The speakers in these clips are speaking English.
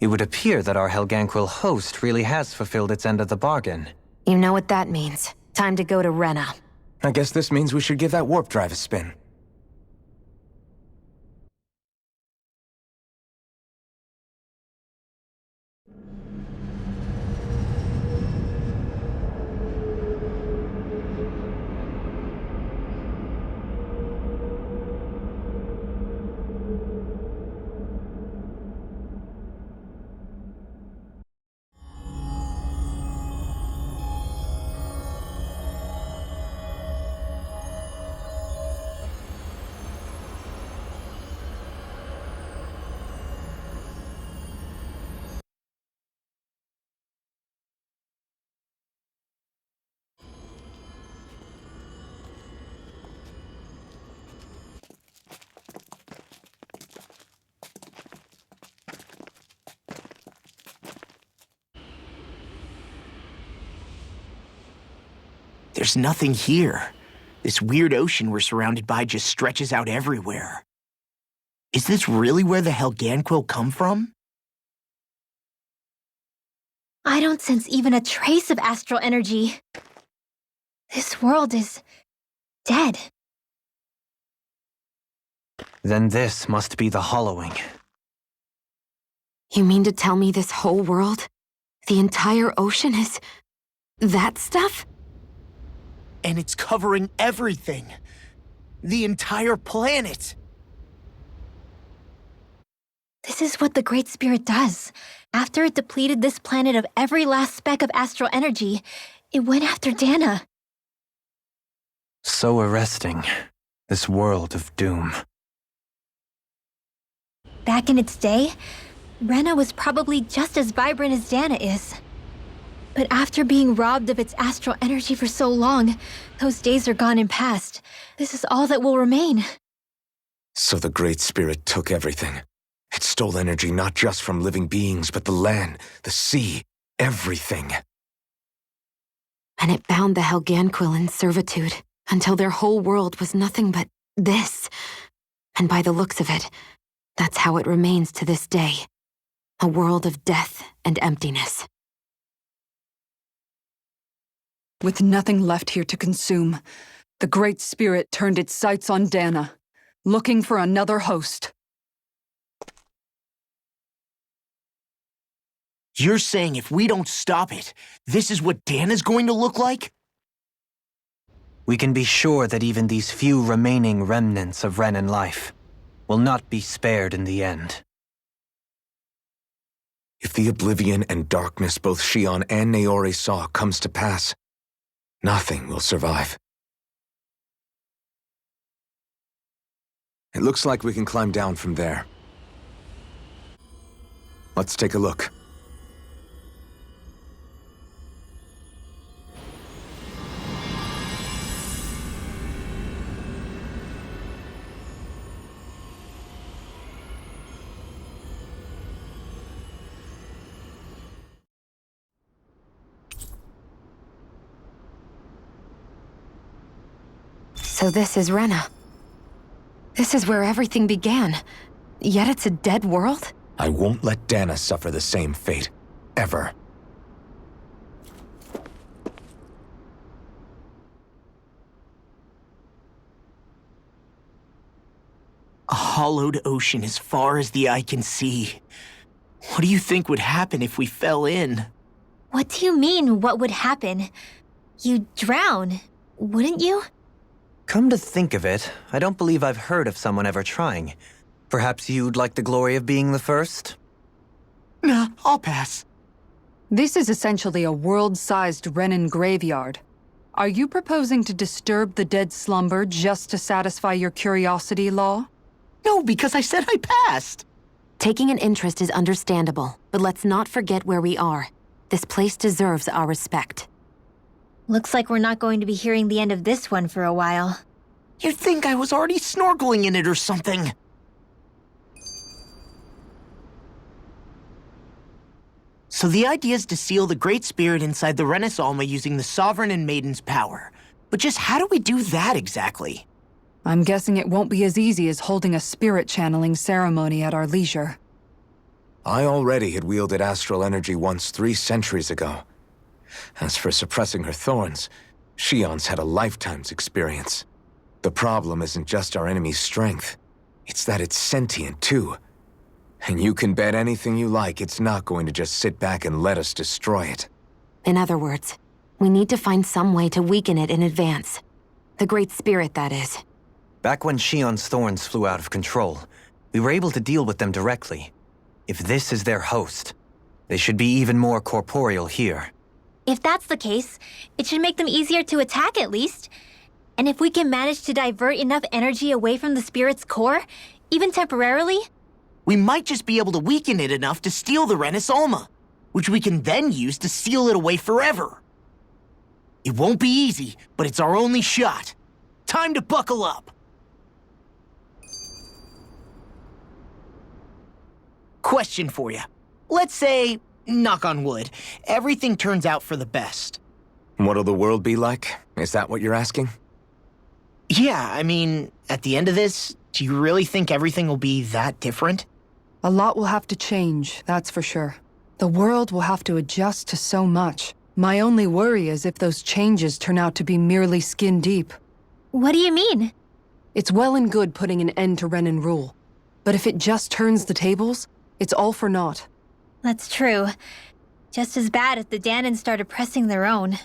It would appear that our Helganquil host really has fulfilled its end of the bargain. You know what that means. Time to go to Rena. I guess this means we should give that warp drive a spin. There's nothing here. This weird ocean we're surrounded by just stretches out everywhere. Is this really where the Helganquil come from? I don't sense even a trace of astral energy. This world is dead. Then this must be the Hollowing. You mean to tell me this whole world, the entire ocean is that stuff? And it's covering everything. The entire planet. This is what the Great Spirit does. After it depleted this planet of every last speck of astral energy, it went after Dana. So arresting. This world of doom. Back in its day, Rena was probably just as vibrant as Dana is. But after being robbed of its astral energy for so long, those days are gone and past. This is all that will remain. So the Great Spirit took everything. It stole energy not just from living beings, but the land, the sea, everything. And it bound the Helganquil in servitude until their whole world was nothing but this. And by the looks of it, that's how it remains to this day. A world of death and emptiness. With nothing left here to consume, the Great Spirit turned its sights on Dana, looking for another host. You're saying if we don't stop it, this is what Dana's going to look like? We can be sure that even these few remaining remnants of Renan life will not be spared in the end. If the oblivion and darkness both Shion and Naori saw comes to pass, nothing will survive. It looks like we can climb down from there. Let's take a look. So this is Rena. This is where everything began. Yet it's a dead world? I won't let Dana suffer the same fate. Ever. A hollowed ocean as far as the eye can see. What do you think would happen if we fell in? What do you mean, what would happen? You'd drown, wouldn't you? Come to think of it, I don't believe I've heard of someone ever trying. Perhaps you'd like the glory of being the first? Nah, I'll pass. This is essentially a world-sized Renan graveyard. Are you proposing to disturb the dead slumber just to satisfy your curiosity, Law? No, because I said I passed. Taking an interest is understandable, but let's not forget where we are. This place deserves our respect. Looks like we're not going to be hearing the end of this one for a while. You'd think I was already snorkeling in it or something. So the idea is to seal the Great Spirit inside the Renis Alma using the Sovereign and Maiden's power. But just how do we do that exactly? I'm guessing it won't be as easy as holding a spirit channeling ceremony at our leisure. I already had wielded astral energy once 3 centuries ago. As for suppressing her thorns, Shion's had a lifetime's experience. The problem isn't just our enemy's strength. It's that it's sentient, too. And you can bet anything you like it's not going to just sit back and let us destroy it. In other words, we need to find some way to weaken it in advance. The Great Spirit, that is. Back when Shion's thorns flew out of control, we were able to deal with them directly. If this is their host, they should be even more corporeal here. If that's the case, it should make them easier to attack at least. And if we can manage to divert enough energy away from the spirit's core, even temporarily, We might just be able to weaken it enough to steal the Renis Alma, which we can then use to seal it away forever. It won't be easy, but it's our only shot. Time to buckle up. Question for you. Let's say, knock on wood, everything turns out for the best. What'll the world be like? Is that what you're asking? Yeah, I mean, at the end of this, do you really think everything will be that different? A lot will have to change, that's for sure. The world will have to adjust to so much. My only worry is if those changes turn out to be merely skin deep. what do you mean? It's well and good putting an end to Renin rule. But if it just turns the tables, it's all for naught. That's true. Just as bad if the Danans started pressing their own.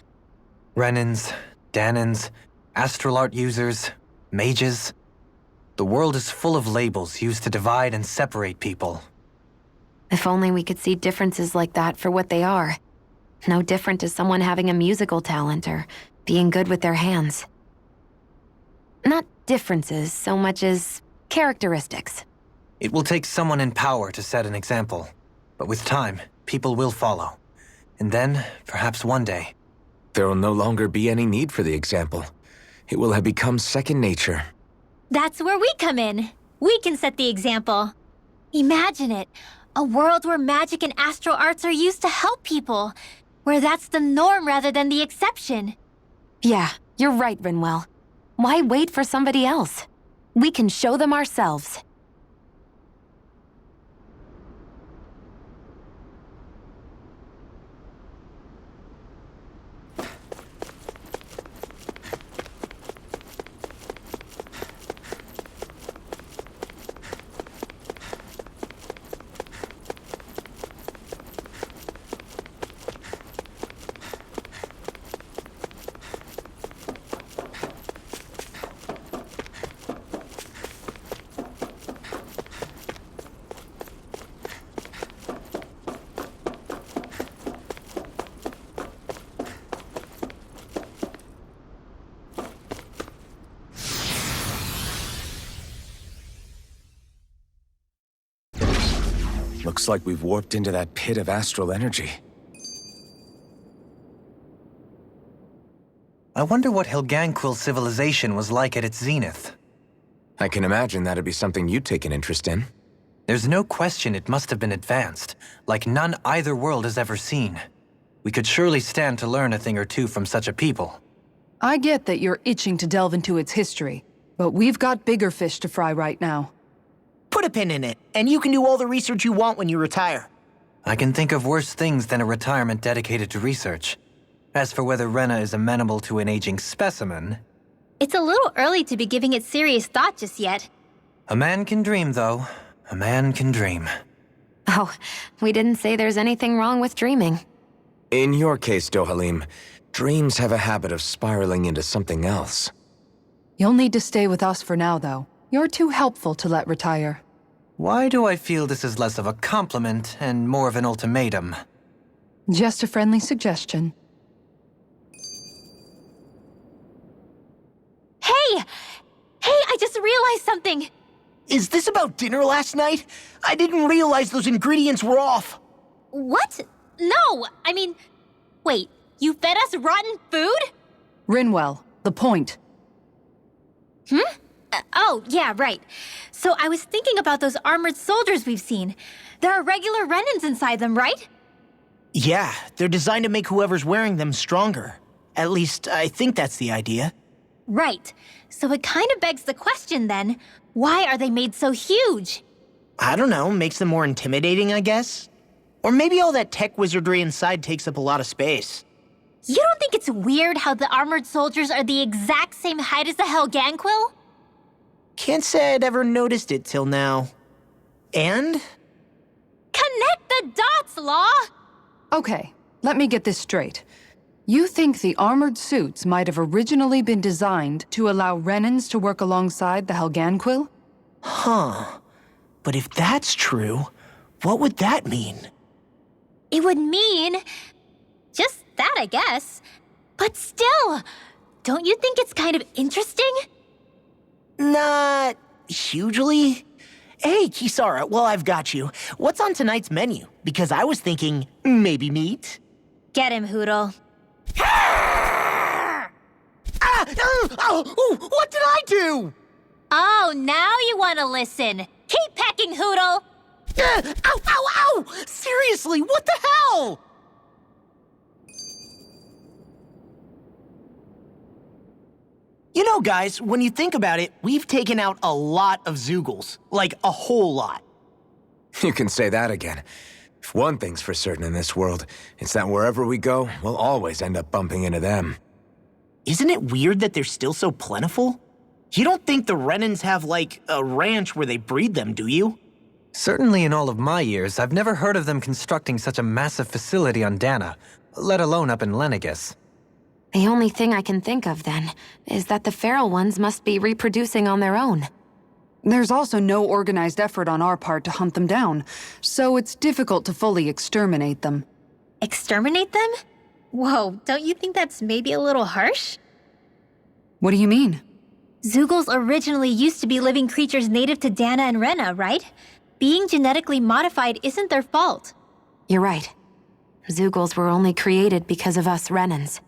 Renins, Danans, astral art users, mages. The world is full of labels used to divide and separate people. If only we could see differences like that for what they are. No different to someone having a musical talent or being good with their hands. Not differences so much as characteristics. It will take someone in power to set an example. But with time, people will follow. And then, perhaps one day, There will no longer be any need for the example. It will have become second nature. That's where we come in. We can set the example. Imagine it. A world where magic and astral arts are used to help people. Where that's the norm rather than the exception. Yeah, you're right, Rinwell. Why wait for somebody else? We can show them ourselves. Looks like we've warped into that pit of astral energy. I wonder what Helganquil civilization was like at its zenith. I can imagine that'd be something you'd take an interest in. There's no question it must have been advanced, like none either world has ever seen. We could surely stand to learn a thing or two from such a people. I get that you're itching to delve into its history, but we've got bigger fish to fry right now. Put a pin in it, and you can do all the research you want when you retire. I can think of worse things than a retirement dedicated to research. As for whether Rena is amenable to an aging specimen... It's a little early to be giving it serious thought just yet. A man can dream, though. A man can dream. Oh, we didn't say there's anything wrong with dreaming. In your case, Dohalim, dreams have a habit of spiraling into something else. You'll need to stay with us for now, though. You're too helpful to let retire. Why do I feel this is less of a compliment and more of an ultimatum? Just a friendly suggestion. Hey! Hey, I just realized something! Is this about dinner last night? I didn't realize those ingredients were off. What? No! I mean, wait, you fed us rotten food? Rinwell, the point. Oh, yeah, right. So I was thinking about those armored soldiers we've seen. There are regular Renins inside them, right? Yeah, they're designed to make whoever's wearing them stronger. At least, I think that's the idea. Right. So it kind of begs the question then, why are they made so huge? I don't know, makes them more intimidating, I guess? Or maybe all that tech wizardry inside takes up a lot of space. You don't think it's weird how the armored soldiers are the exact same height as the Helganquil? Can't say I'd ever noticed it till now. And? Connect the dots, Law! Okay, let me get this straight. You think the armored suits might have originally been designed to allow Renans to work alongside the Helganquil? Huh. But if that's true, what would that mean? It would mean... just that, I guess. But still, don't you think it's kind of interesting? Not hugely. Hey, Kisara, well, I've got you. What's on tonight's menu? Because I was thinking maybe meat. Get him, Hootle. What did I do? Oh, now you want to listen. Keep pecking, Hootle! Ow! Seriously, what the hell? You know, guys, when you think about it, we've taken out a lot of Zeugles. Like, a whole lot. You can say that again. If one thing's for certain in this world, it's that wherever we go, we'll always end up bumping into them. Isn't it weird that they're still so plentiful? You don't think the Renans have, like, a ranch where they breed them, do you? Certainly in all of my years, I've never heard of them constructing such a massive facility on Dana, let alone up in Lenegis. The only thing I can think of, then, is that the feral ones must be reproducing on their own. There's also no organized effort on our part to hunt them down, so it's difficult to fully exterminate them. Exterminate them? Whoa, don't you think that's maybe a little harsh? What do you mean? Zeugles originally used to be living creatures native to Dana and Rena, right? Being genetically modified isn't their fault. You're right. Zeugles were only created because of us Renans.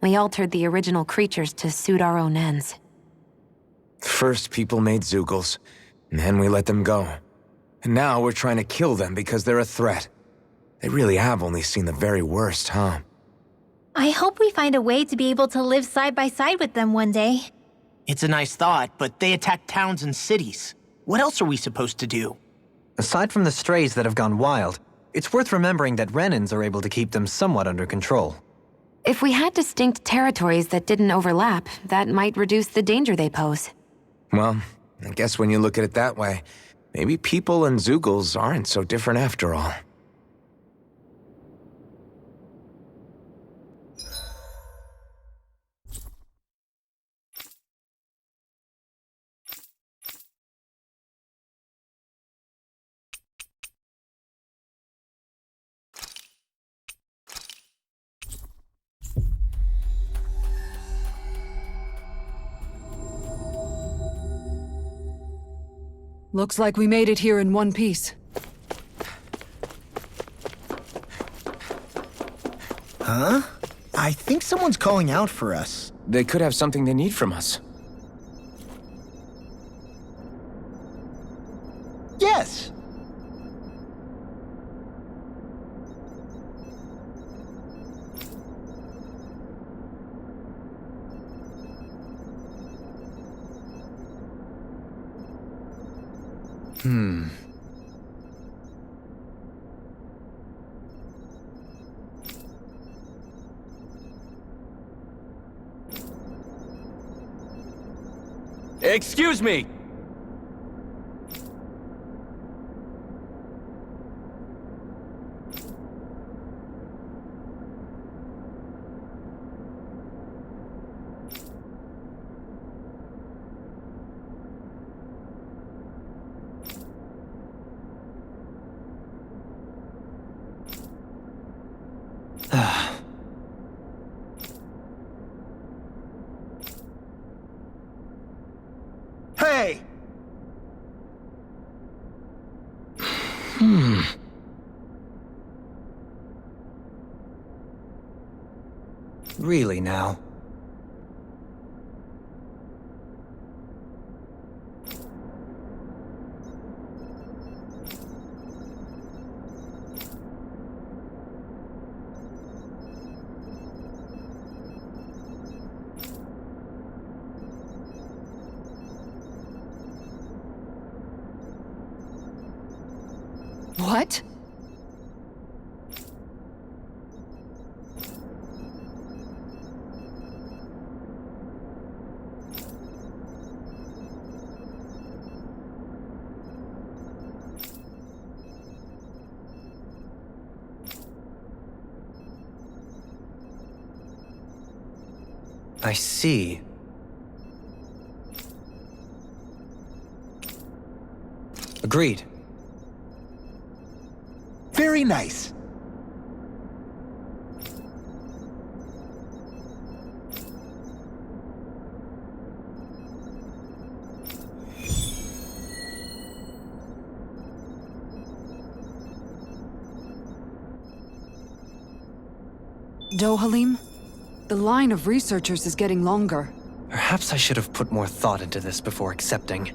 We altered the original creatures to suit our own ends. First, people made Zeugles, and then we let them go. And now we're trying to kill them because they're a threat. They really have only seen the very worst, huh? I hope we find a way to be able to live side by side with them one day. It's a nice thought, but they attack towns and cities. What else are we supposed to do? Aside from the strays that have gone wild, it's worth remembering that Renans are able to keep them somewhat under control. If we had distinct territories that didn't overlap, that might reduce the danger they pose. Well, I guess when you look at it that way, maybe people and Zeugles aren't so different after all. Looks like we made it here in one piece. Huh? I think someone's calling out for us. They could have something they need from us. Yes. Excuse me! Hey! Really now? What? I see. Agreed. Very nice. Dohalim? The line of researchers is getting longer. Perhaps I should have put more thought into this before accepting.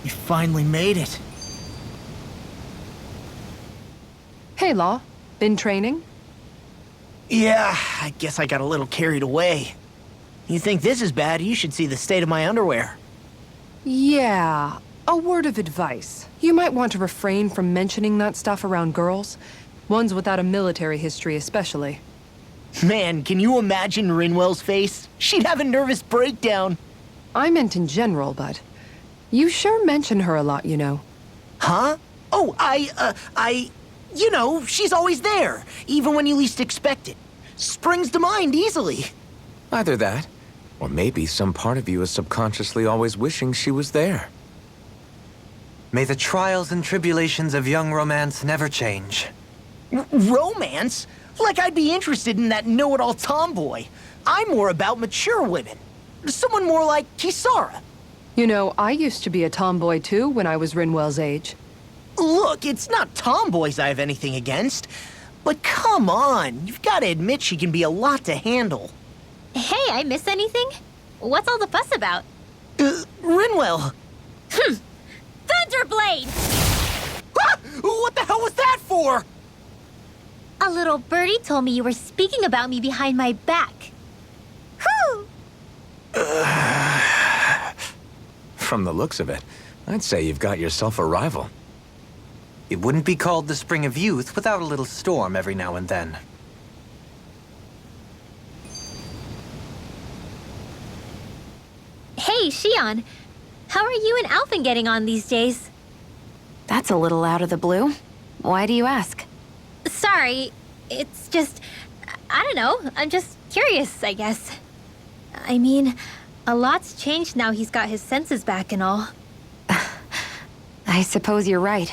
You finally made it. Hey, Law. Been training? Yeah, I guess I got a little carried away. You think this is bad, you should see the state of my underwear. Yeah. A word of advice. You might want to refrain from mentioning that stuff around girls. Ones without a military history especially. Man, can you imagine Rinwell's face? She'd have a nervous breakdown. I meant in general, but... You sure mention her a lot, you know. Huh? Oh, you know, she's always there, even when you least expect it. Springs to mind easily. Either that, or maybe some part of you is subconsciously always wishing she was there. May the trials and tribulations of young romance never change. Romance? Like I'd be interested in that know-it-all tomboy. I'm more about mature women. Someone more like Kisara. You know, I used to be a tomboy too when I was Rinwell's age. Look, it's not tomboys I have anything against. But come on, you've got to admit she can be a lot to handle. Hey, I miss anything? What's all the fuss about? Rinwell. Thunderblade! Ah! What the hell was that for? A little birdie told me you were speaking about me behind my back. Whew! From the looks of it, I'd say you've got yourself a rival. It wouldn't be called the Spring of Youth without a little storm every now and then. Hey, Shion. How are you and Alphen getting on these days? That's a little out of the blue. Why do you ask? Sorry, it's just... I don't know. I'm just curious, I guess. I mean, a lot's changed now he's got his senses back and all. I suppose you're right.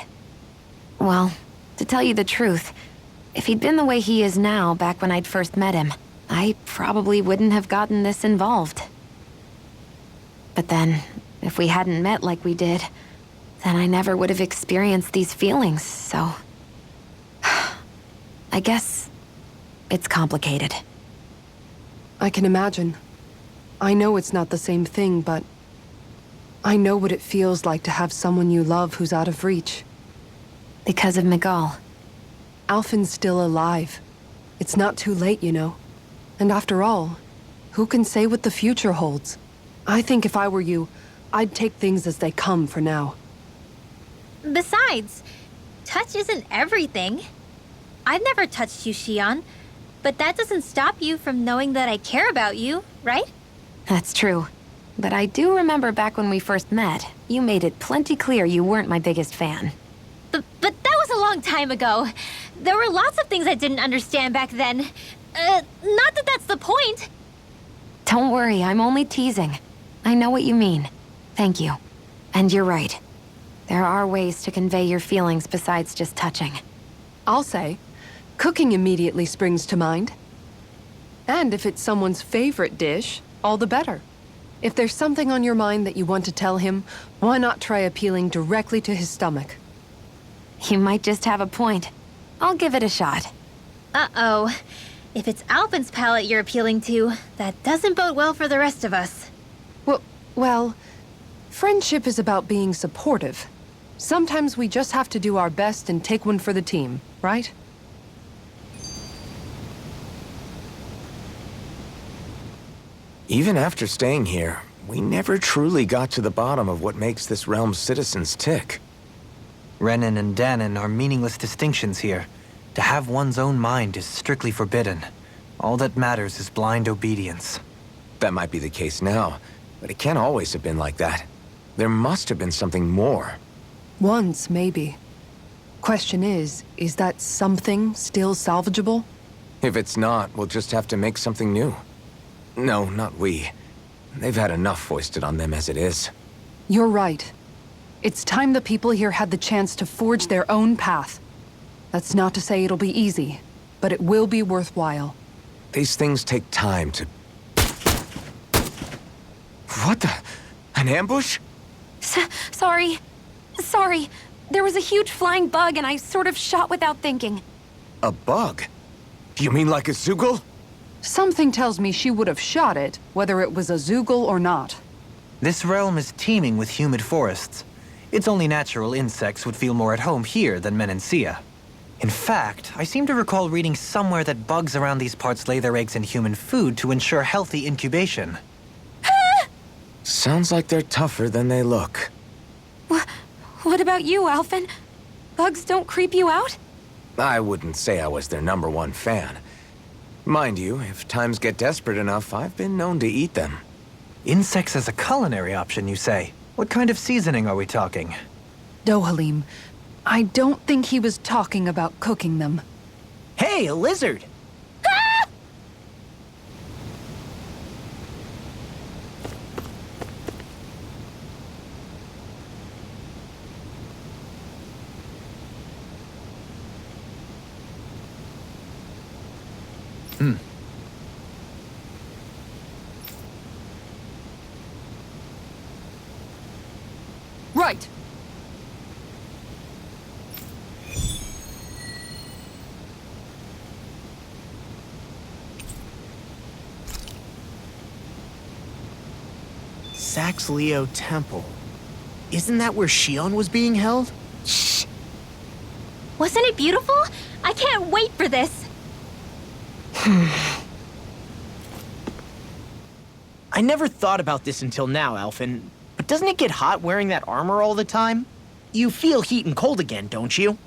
Well, to tell you the truth, if he'd been the way he is now back when I'd first met him, I probably wouldn't have gotten this involved. But then, if we hadn't met like we did, then I never would have experienced these feelings, so... I guess... it's complicated. I can imagine. I know it's not the same thing, but... I know what it feels like to have someone you love who's out of reach. Because of Miguel. Alphen's still alive. It's not too late, you know. And after all, who can say what the future holds? I think if I were you, I'd take things as they come for now. Besides, touch isn't everything. I've never touched you, Shion, but that doesn't stop you from knowing that I care about you, right? That's true. But I do remember back when we first met, you made it plenty clear you weren't my biggest fan. But that was a long time ago. There were lots of things I didn't understand back then. Not that that's the point. Don't worry, I'm only teasing. I know what you mean. Thank you. And you're right. There are ways to convey your feelings besides just touching. I'll say, cooking immediately springs to mind. And if it's someone's favorite dish, all the better. If there's something on your mind that you want to tell him, why not try appealing directly to his stomach? You might just have a point. I'll give it a shot. Uh-oh. If it's Alphen's palate you're appealing to, that doesn't bode well for the rest of us. Well, friendship is about being supportive. Sometimes we just have to do our best and take one for the team, right? Even after staying here, we never truly got to the bottom of what makes this realm's citizens tick. Renan and Danon are meaningless distinctions here. To have one's own mind is strictly forbidden. All that matters is blind obedience. That might be the case now, but it can't always have been like that. There must have been something more. Once, maybe. Question is that something still salvageable? If it's not, we'll just have to make something new. No, not we. They've had enough foisted on them as it is. You're right. It's time the people here had the chance to forge their own path. That's not to say it'll be easy, but it will be worthwhile. These things take time to... What the... An ambush? Sorry. There was a huge flying bug and I sort of shot without thinking. A bug? You mean like a Zoogle? Something tells me she would have shot it, whether it was a Zoogle or not. This realm is teeming with humid forests. It's only natural insects would feel more at home here than Menancia. In fact, I seem to recall reading somewhere that bugs around these parts lay their eggs in human food to ensure healthy incubation. Sounds like they're tougher than they look. What about you, Alphen? Bugs don't creep you out? I wouldn't say I was their #1 fan. Mind you, if times get desperate enough, I've been known to eat them. Insects as a culinary option, you say? What kind of seasoning are we talking? Dohalim, I don't think he was talking about cooking them. Hey, a lizard! Right! Saxleo Temple. Isn't that where Shion was being held? Shh! Wasn't it beautiful? I can't wait for this! I never thought about this until now, Alphen, but doesn't it get hot wearing that armor all the time? You feel heat and cold again, don't you?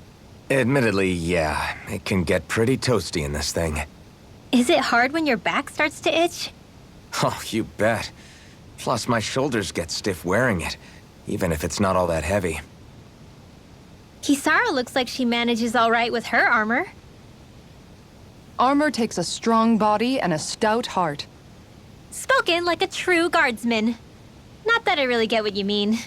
Admittedly, yeah. It can get pretty toasty in this thing. Is it hard when your back starts to itch? Oh, you bet. Plus, my shoulders get stiff wearing it, even if it's not all that heavy. Kisara looks like she manages all right with her armor. Armor takes a strong body and a stout heart. Spoken like a true guardsman. Not that I really get what you mean.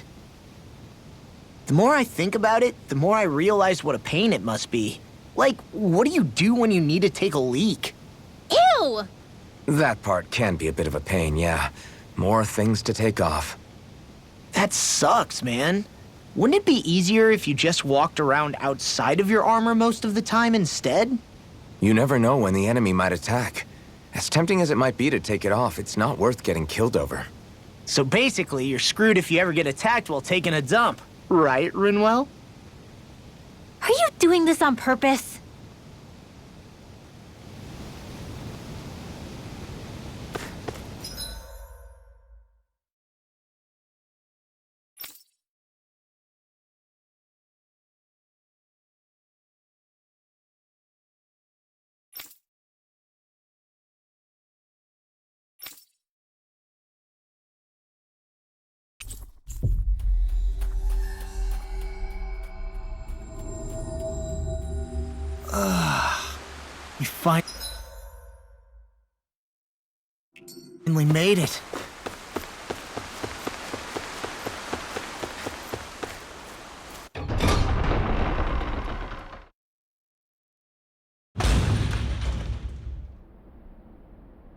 The more I think about it, the more I realize what a pain it must be. Like, what do you do when you need to take a leak? Ew! That part can be a bit of a pain, yeah. More things to take off. That sucks, man. Wouldn't it be easier if you just walked around outside of your armor most of the time instead? You never know when the enemy might attack. As tempting as it might be to take it off, it's not worth getting killed over. So basically, you're screwed if you ever get attacked while taking a dump. Right, Rinwell? Are you doing this on purpose? We finally made it.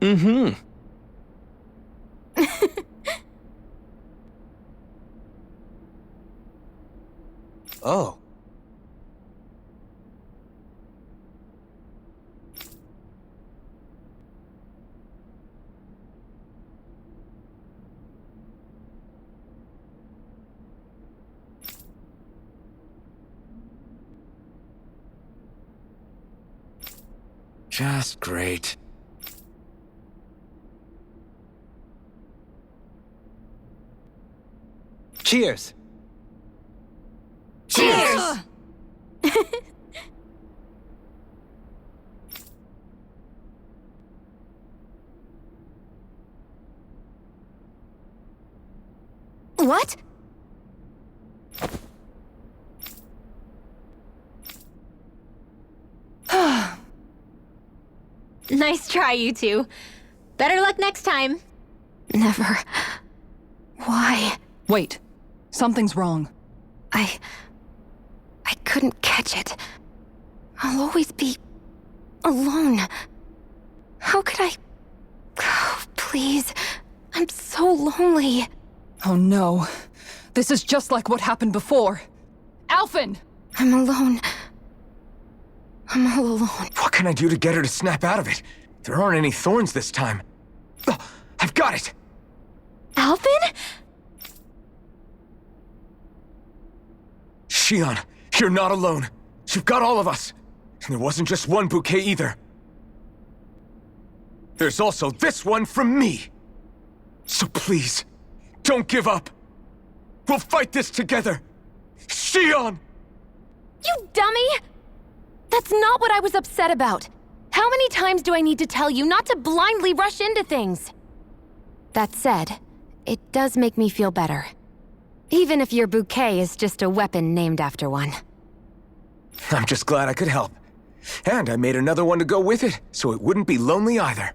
Mm-hmm. Oh. Just great. Cheers! Cheers! What? Nice try, you two. Better luck next time. Never. Why? Wait. Something's wrong. I couldn't catch it. I'll always be alone. How could I? Oh, please. I'm so lonely. Oh no. This is just like what happened before. Alphen! I'm alone. I'm all alone. What can I do to get her to snap out of it? There aren't any thorns this time. Oh, I've got it! Alphen? Shion, you're not alone. You've got all of us. And there wasn't just one bouquet either. There's also this one from me. So please, don't give up. We'll fight this together. Shion! You dummy! That's not what I was upset about. How many times do I need to tell you not to blindly rush into things? That said, it does make me feel better. Even if your bouquet is just a weapon named after one. I'm just glad I could help. And I made another one to go with it, so it wouldn't be lonely either.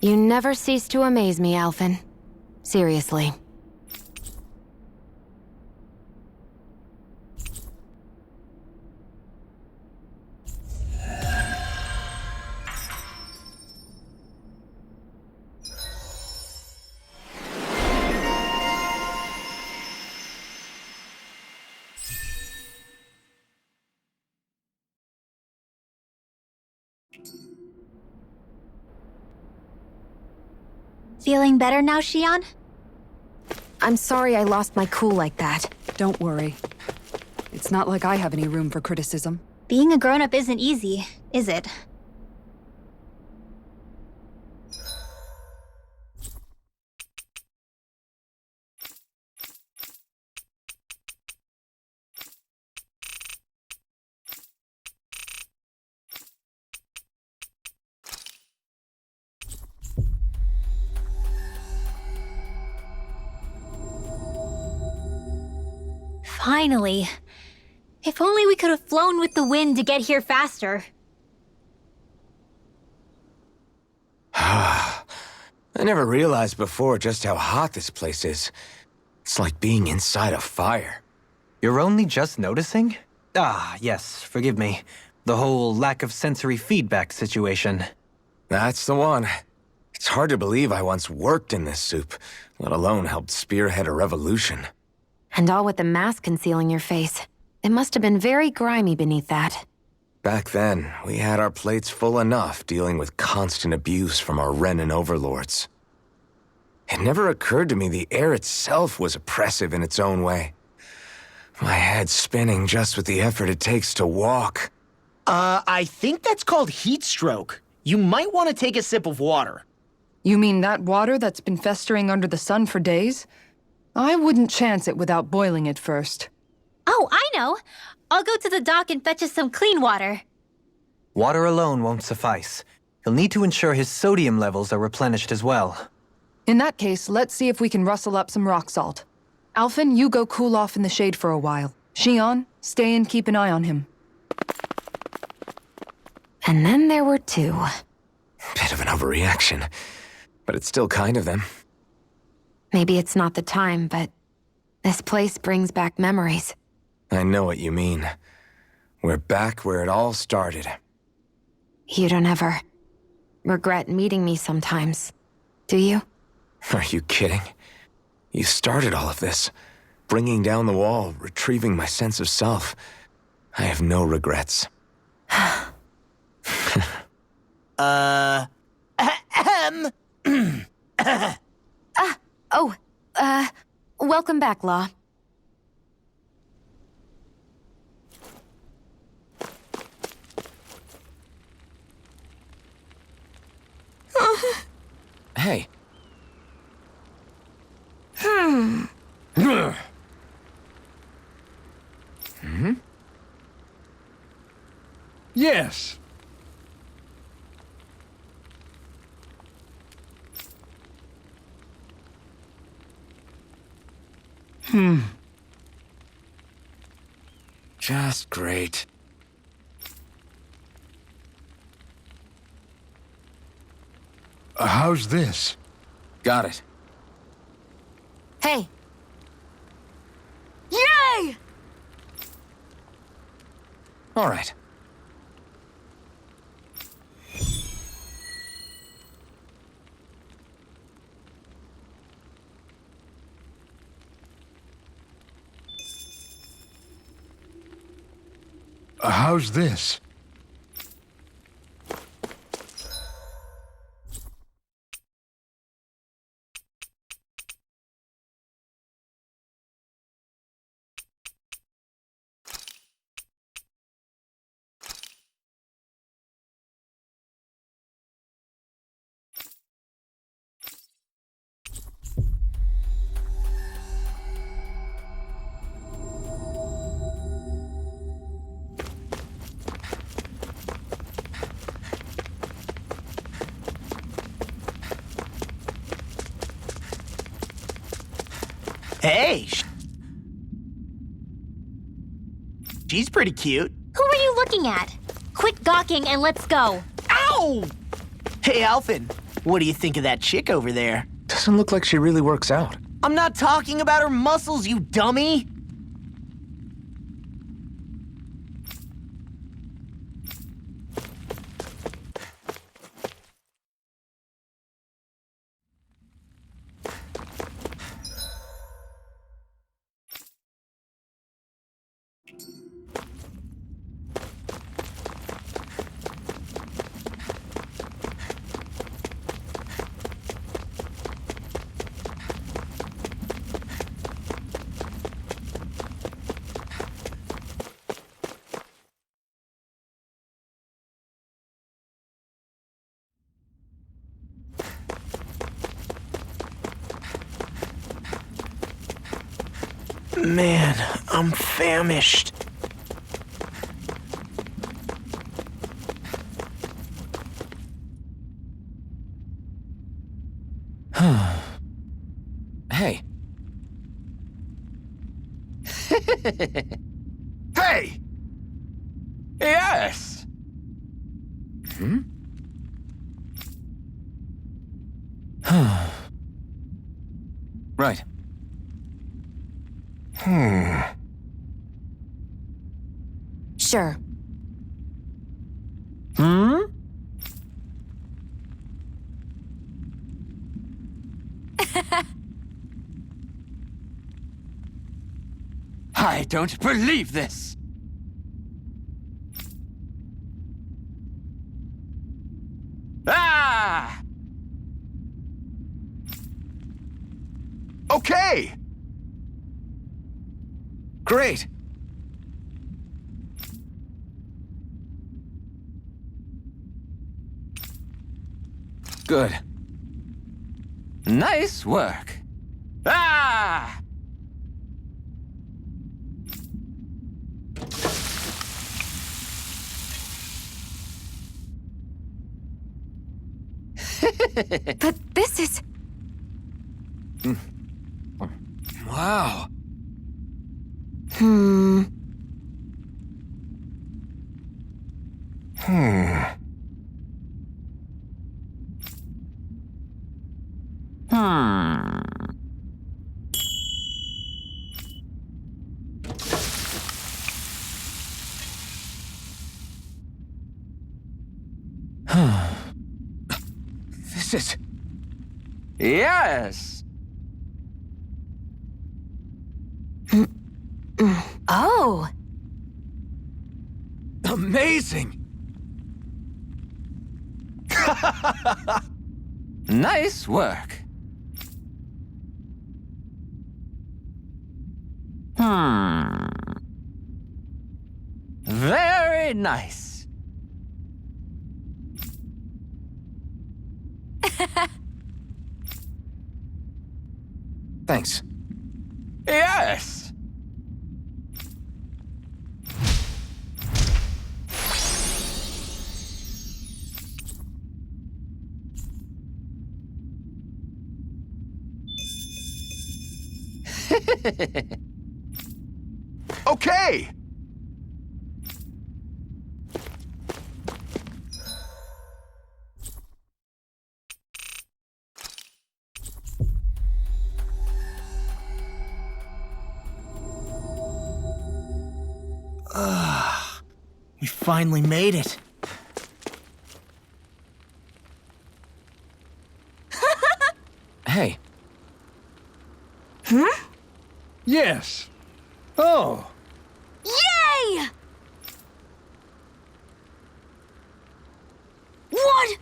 You never cease to amaze me, Alphen. Seriously. Feeling better now, Shion? I'm sorry I lost my cool like that. Don't worry. It's not like I have any room for criticism. Being a grown-up isn't easy, is it? Finally. If only we could have flown with the wind to get here faster. I never realized before just how hot this place is. It's like being inside a fire. You're only just noticing? Ah, yes, forgive me. The whole lack of sensory feedback situation. That's the one. It's hard to believe I once worked in this soup, let alone helped spearhead a revolution. And all with the mask concealing your face. It must have been very grimy beneath that. Back then, we had our plates full enough dealing with constant abuse from our Renan overlords. It never occurred to me the air itself was oppressive in its own way. My head's spinning just with the effort it takes to walk. I think that's called heat stroke. You might want to take a sip of water. You mean that water that's been festering under the sun for days? I wouldn't chance it without boiling it first. Oh, I know! I'll go to the dock and fetch us some clean water. Water alone won't suffice. He'll need to ensure his sodium levels are replenished as well. In that case, let's see if we can rustle up some rock salt. Alphen, you go cool off in the shade for a while. Shion, stay and keep an eye on him. And then there were two. Bit of an overreaction, but it's still kind of them. Maybe it's not the time, but this place brings back memories. I know what you mean. We're back where it all started. You don't ever... regret meeting me sometimes. Do you? Are you kidding? You started all of this. Bringing down the wall, retrieving my sense of self. I have no regrets. Welcome back, Law. Hey. Yes. Just great. How's this? Got it. Hey! Yay! All right. How's this? Hey! She's pretty cute. Who are you looking at? Quit gawking and let's go. Ow! Hey, Alphen, what do you think of that chick over there? Doesn't look like she really works out. I'm not talking about her muscles, you dummy! Man, I'm famished. Hey. Hey! Yes! Right. Sure. I don't believe this! Ah! Okay! Great! Good. Nice work. Ah! But this is... Wow. this is... Yes. Oh! amazing! Nice work. Very nice. Thanks. Yes. Okay! We finally made it. Hey, Yes. Oh. Yay! What?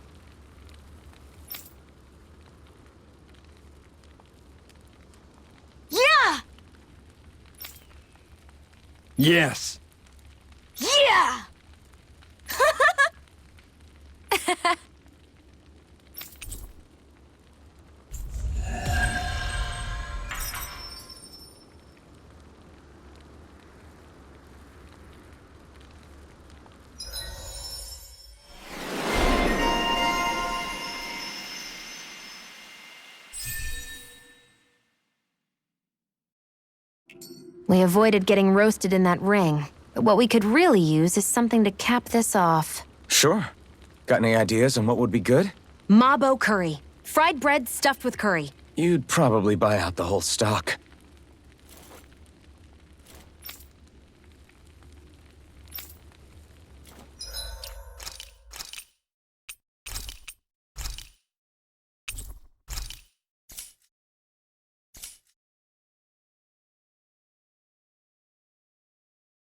Yeah! Yes. Yeah! We avoided getting roasted in that ring, but what we could really use is something to cap this off. sure. Got any ideas on what would be good? Mabo curry. Fried bread stuffed with curry. You'd probably buy out the whole stock.